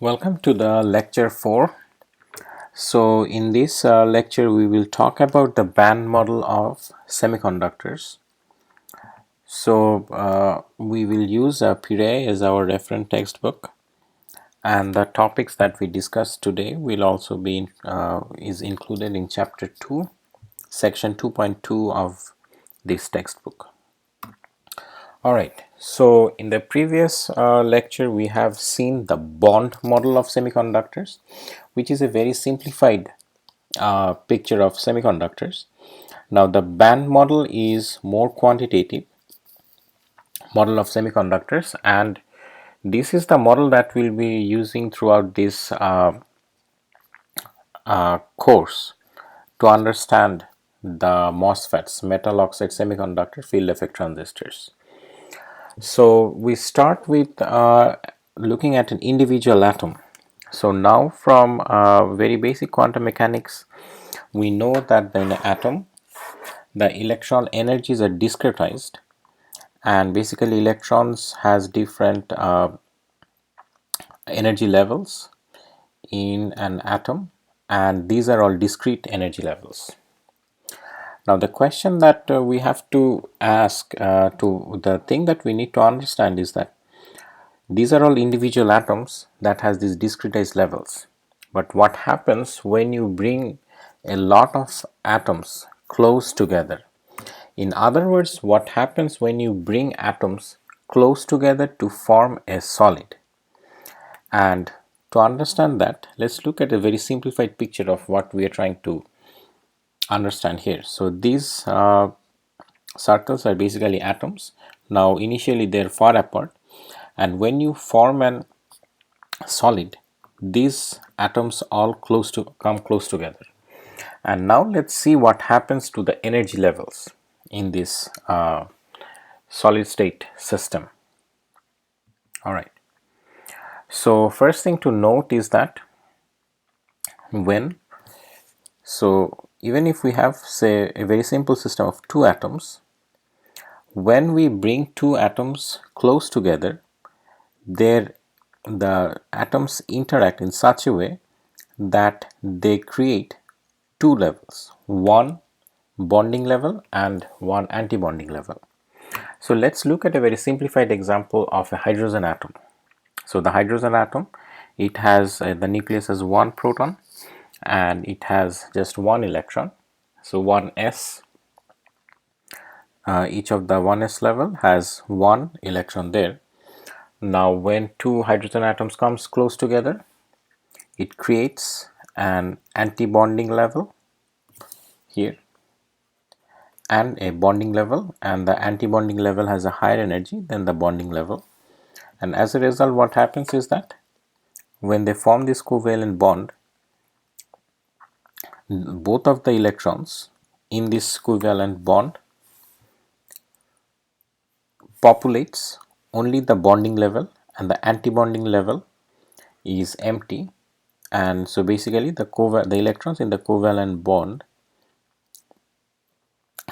Welcome to the lecture 4. So in this lecture we will talk about the band model of semiconductors. So we will use Pire as our reference textbook, and the topics that we discuss today will also be is included in chapter 2, section 2.2 of this textbook. Alright, so in the previous lecture we have seen the bond model of semiconductors, which is a very simplified picture of semiconductors. Now the band model is more quantitative model of semiconductors, and this is the model that we'll be using throughout this course to understand the MOSFETs, metal oxide semiconductor field effect transistors. So we start with looking at an individual atom. So now from very basic quantum mechanics, we know that in an atom the electron energies are discretized, and basically electrons has different energy levels in an atom, and these are all discrete energy levels. Now the question that we have to ask to the thing that we need to understand is that these are all individual atoms that has these discretized levels, but what happens when you bring a lot of atoms close together? In other words, what happens when you bring atoms close together to form a solid? And to understand that, let's look at a very simplified picture of what we are trying to understand here. So these circles are basically atoms. Now initially they're far apart, and when you form an solid, these atoms all come close together. And now let's see what happens to the energy levels in this solid state system. All right. So first thing to note is that even if we have, say, a very simple system of two atoms, when we bring two atoms close together, the atoms interact in such a way that they create two levels, one bonding level and one anti-bonding level. So let's look at a very simplified example of a hydrogen atom. So the hydrogen atom, it has the nucleus has one proton and it has just one electron, so 1s. Each of the 1s level has one electron there. Now when two hydrogen atoms comes close together, it creates an anti-bonding level here and a bonding level, and the anti-bonding level has a higher energy than the bonding level, and as a result what happens is that when they form this covalent bond, both of the electrons in this covalent bond populates only the bonding level, and the anti-bonding level is empty, and so basically the electrons in the covalent bond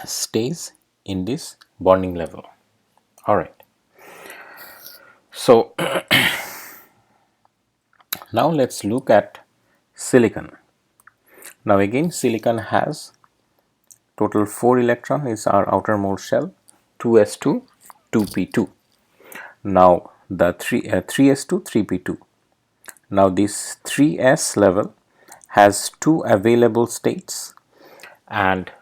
stays in this bonding level. All right. So now let's look at silicon. Now again, silicon has total 4 electrons is our outermost shell, 2s2, 2p2. Now the 3s2, 3p2. Now this 3s level has two available states and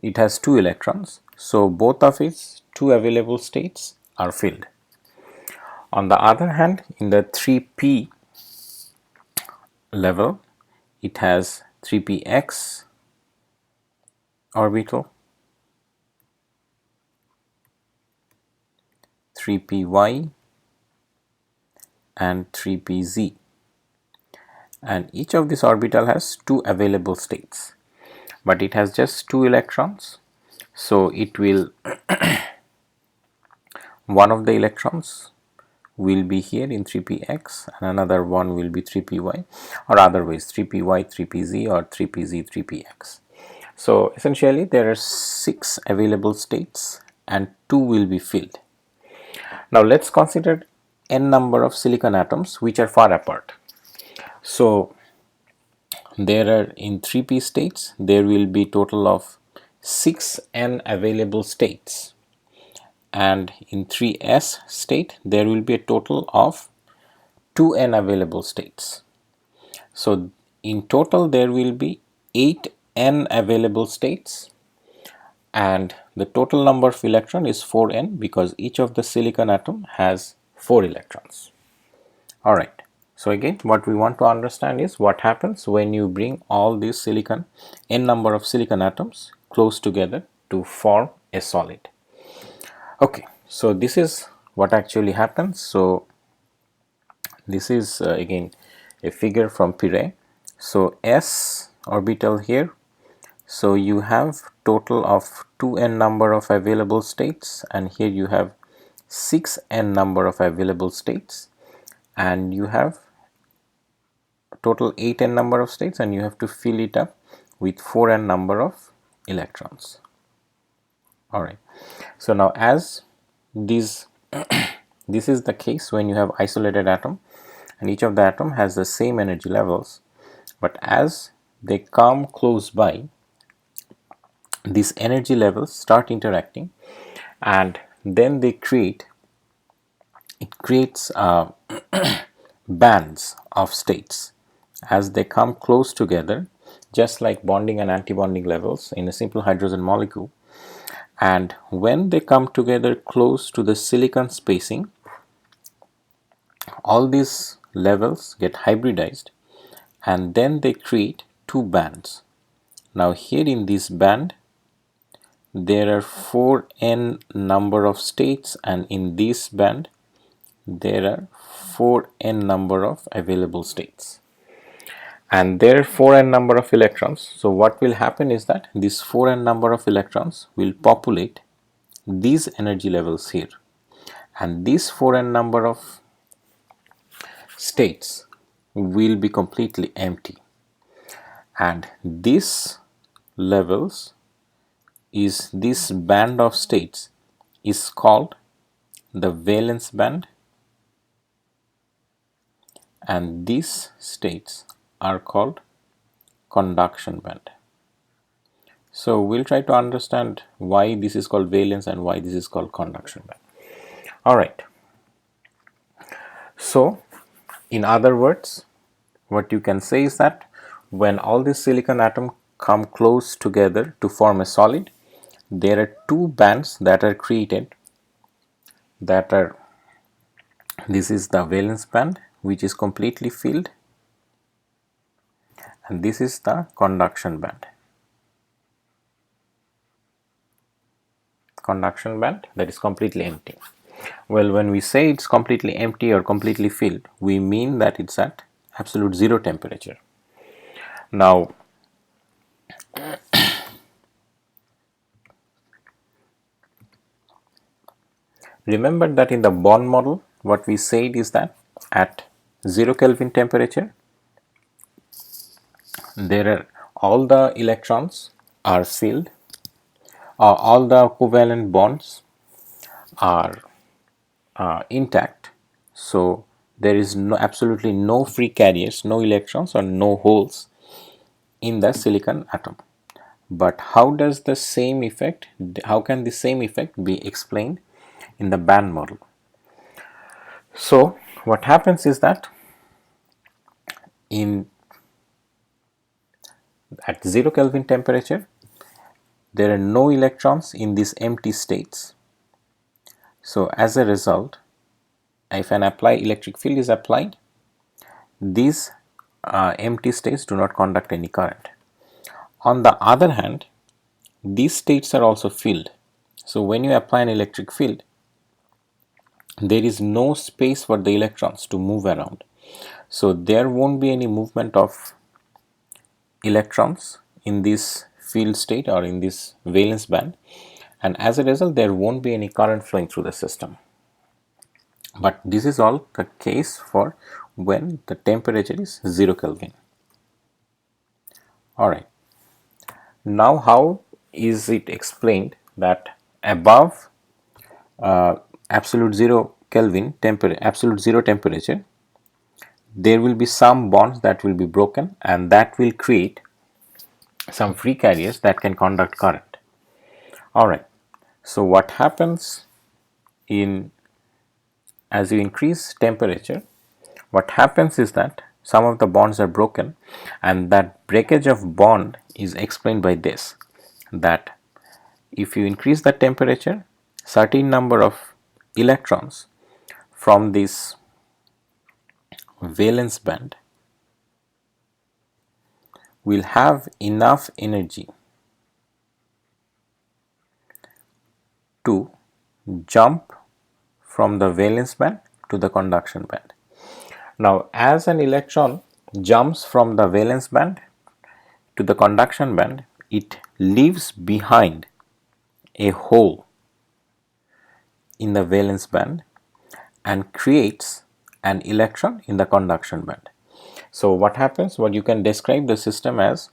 it has 2 electrons, so both of its 2 available states are filled. On the other hand, in the 3p level, it has 3px orbital, 3py and 3pz, and each of this orbital has 2 available states, but it has just 2 electrons, so it will one of the electrons will be here in 3px and another one will be 3py, or otherwise 3py, 3pz, or 3pz, 3px. So essentially there are 6 available states and 2 will be filled. Now let's consider n number of silicon atoms which are far apart. So there are, in 3p states there will be total of 6n available states, and in 3s state there will be a total of 2n available states. So in total there will be 8n available states, and the total number of electron is 4n because each of the silicon atom has 4 electrons. Alright, so again what we want to understand is what happens when you bring all these silicon, n number of silicon atoms close together to form a solid. Okay, so this is what actually happens. So this is again a figure from Pire. So s orbital here, so you have total of 2n number of available states, and here you have 6n number of available states, and you have total 8n number of states, and you have to fill it up with 4n number of electrons. Alright, so now as these this is the case when you have isolated atom and each of the atom has the same energy levels, but as they come close by, these energy levels start interacting, and then they creates bands of states as they come close together, just like bonding and anti-bonding levels in a simple hydrogen molecule. And when they come together close to the silicon spacing, all these levels get hybridized, and then they create two bands. Now here in this band there are 4n number of states, and in this band there are 4n number of available states, and there are 4n number of electrons. So what will happen is that this 4n number of electrons will populate these energy levels here, and this 4n number of states will be completely empty, and this levels is this band of states is called the valence band, and these states are called conduction band. So we'll try to understand why this is called valence and why this is called conduction band. Alright, so in other words, what you can say is that when all these silicon atoms come close together to form a solid, there are two bands that are created, that are, this is the valence band which is completely filled, and this is the conduction band. Conduction band that is completely empty. Well, when we say it's completely empty or completely filled, we mean that it's at absolute zero temperature. Now remember that in the Born model what we said is that at 0 Kelvin temperature there are all the electrons are filled, all the covalent bonds are intact, so there is absolutely no free carriers, no electrons or no holes in the silicon atom. But how does the same effect, how can the same effect be explained in the band model? So what happens is that at 0 Kelvin temperature there are no electrons in these empty states. So as a result, if an electric field is applied, these empty states do not conduct any current. On the other hand, these states are also filled. So when you apply an electric field, there is no space for the electrons to move around. So there won't be any movement of electrons in this field state or in this valence band, and as a result there won't be any current flowing through the system. But this is all the case for when the temperature is 0 Kelvin. Alright, now how is it explained that above absolute zero Kelvin temperature, absolute zero temperature, there will be some bonds that will be broken, and that will create some free carriers that can conduct current. Alright, so what happens as you increase temperature, what happens is that some of the bonds are broken, and that breakage of bond is explained by this, that if you increase the temperature, certain number of electrons from this valence band will have enough energy to jump from the valence band to the conduction band. Now, as an electron jumps from the valence band to the conduction band, it leaves behind a hole in the valence band and creates an electron in the conduction band. So what happens, what you can describe the system as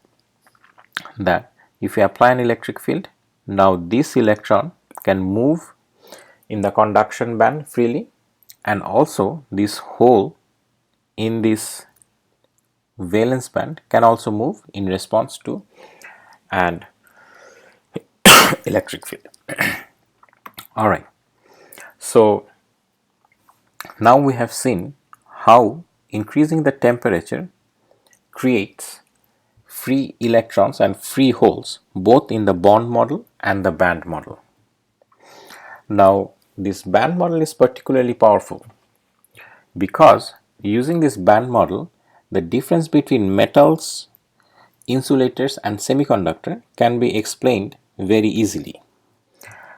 that if you apply an electric field, now this electron can move in the conduction band freely, and also this hole in this valence band can also move in response to an electric field. Alright, so now we have seen how increasing the temperature creates free electrons and free holes both in the bond model and the band model. Now this band model is particularly powerful because using this band model, the difference between metals, insulators and semiconductor can be explained very easily.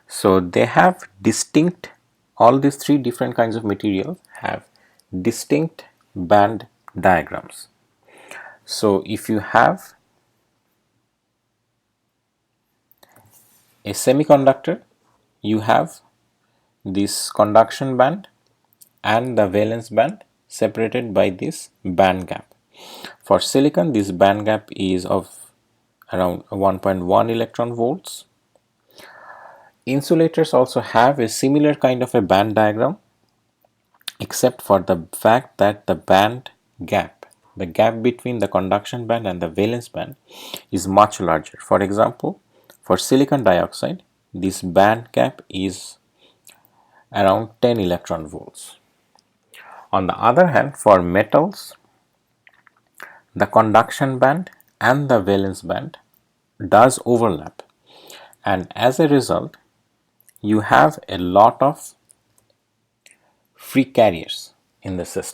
So they have distinct, all these three different kinds of materials have distinct band diagrams. So if you have a semiconductor, you have this conduction band and the valence band separated by this band gap. For silicon, this band gap is of around 1.1 electron volts. Insulators also have a similar kind of a band diagram, except for the fact that the band gap, the gap between the conduction band and the valence band, is much larger. For example, for silicon dioxide, this band gap is around 10 electron volts. On the other hand, for metals, the conduction band and the valence band does overlap, and as a result you have a lot of free carriers in the system.